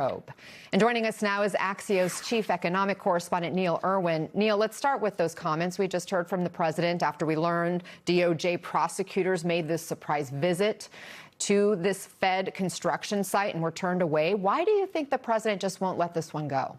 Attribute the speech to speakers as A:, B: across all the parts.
A: probe. And joining us now is Axios chief economic correspondent Neil Irwin. Neil, let's start with those comments we just heard from the president after we learned DOJ prosecutors made this surprise visit to this Fed construction site and were turned away. Why do you think the president just won't let this one go?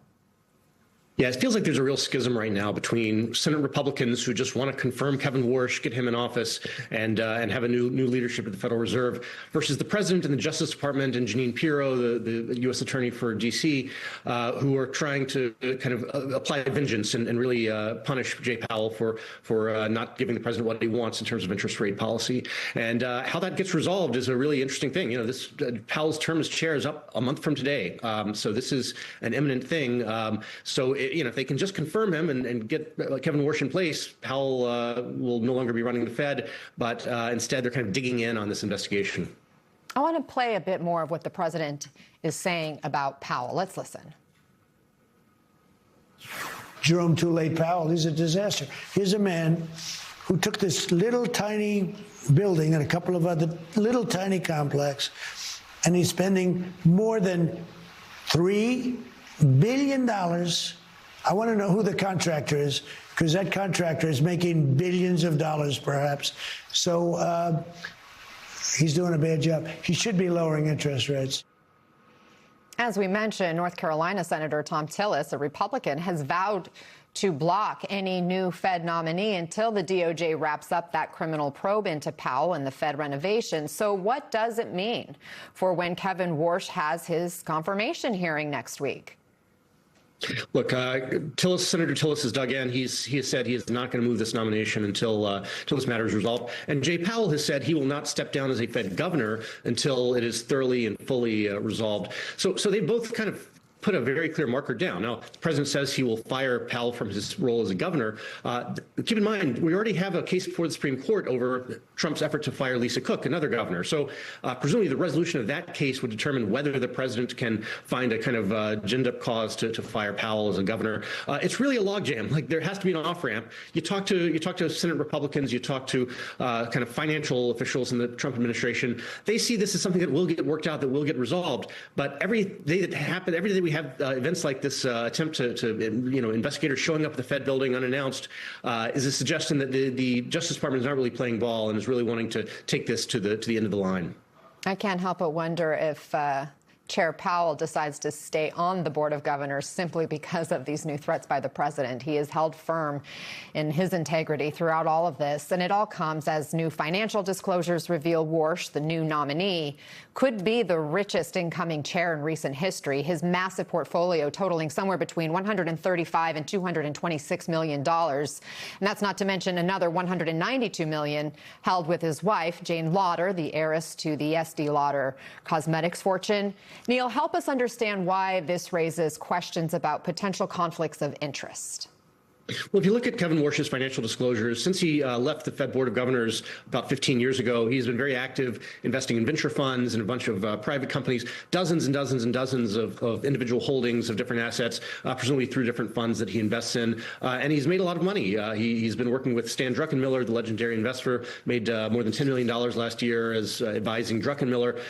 B: Yeah, it feels like there's a real schism right now between Senate Republicans who just want to confirm Kevin Warsh, get him in office, and have a new leadership at the Federal Reserve, versus the president and the Justice Department and Jeanine Pirro, the U.S. attorney for D.C., who are trying to kind of apply vengeance and really punish Jay Powell for not giving the president what he wants in terms of interest rate policy. And how that gets resolved is a really interesting thing. You know, this Powell's term as chair is up a month from today, so this is an imminent thing. If they can just confirm him and get Kevin Warsh in place, Powell will no longer be running the Fed, but instead they're kind of digging in on this investigation.
A: I want to play a bit more of what the president is saying about Powell. Let's listen.
C: Jerome, too late Powell, he's a disaster. Here's a man who took this little tiny building and a couple of other little tiny complex, and he's spending more than $3 billion. I want to know who the contractor is, because that contractor is making billions of dollars, perhaps. So he's doing a bad job. He should be lowering interest rates.
A: As we mentioned, North Carolina Senator Thom Tillis, a Republican, has vowed to block any new Fed nominee until the DOJ wraps up that criminal probe into Powell and the Fed renovation. So what does it mean for when Kevin Warsh has his confirmation hearing next week?
B: Look, Senator Tillis has dug in. He has said he is not going to move this nomination until this matter is resolved. And Jay Powell has said he will not step down as a Fed governor until it is thoroughly and fully resolved. So they both kind of put a very clear marker down. Now, the president says he will fire Powell from his role as a governor. Keep in mind, we already have a case before the Supreme Court over Trump's effort to fire Lisa Cook, another governor. So presumably the resolution of that case would determine whether the president can find a kind of ginned-up cause to fire Powell as a governor. It's really a logjam. Like, there has to be an off-ramp. You talk to Senate Republicans, you talk to kind of financial officials in the Trump administration. They see this as something that will get worked out, that will get resolved. But every day we have events like this attempt to investigators showing up at the Fed building unannounced is a suggestion that the Justice Department is not really playing ball and is really wanting to take this to the end of the line.
A: I can't help but wonder if Chair Powell decides to stay on the Board of Governors simply because of these new threats by the president. He has held firm in his integrity throughout all of this, and it all comes as new financial disclosures reveal Warsh, the new nominee, could be the richest incoming chair in recent history. His massive portfolio totaling somewhere between $135 and $226 million. And that's not to mention another $192 million held with his wife, Jane Lauder, the heiress to the Estee Lauder cosmetics fortune. Neil, help us understand why this raises questions about potential conflicts of interest.
B: Well, if you look at Kevin Warsh's financial disclosures, since he left the Fed Board of Governors about 15 years ago, he's been very active investing in venture funds and a bunch of private companies, dozens and dozens and dozens of individual holdings of different assets, presumably through different funds that he invests in. And he's made a lot of money. He's been working with Stan Druckenmiller, the legendary investor, made more than $10 million last year as advising Druckenmiller.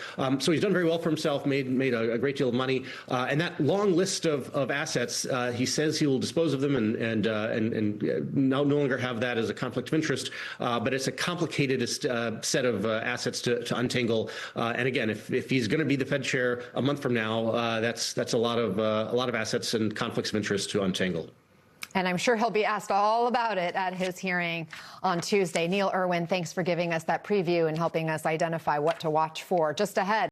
B: So he's done very well for himself, made a great deal of money. And that long list of assets, he says he will dispose of them and no longer have that as a conflict of interest, but it's a complicated set of assets to untangle. And again, if he's going to be the Fed chair a month from now, that's a lot of assets and conflicts of interest to untangle.
A: And I'm sure he'll be asked all about it at his hearing on Tuesday. Neil Irwin, thanks for giving us that preview and helping us identify what to watch for. Just ahead.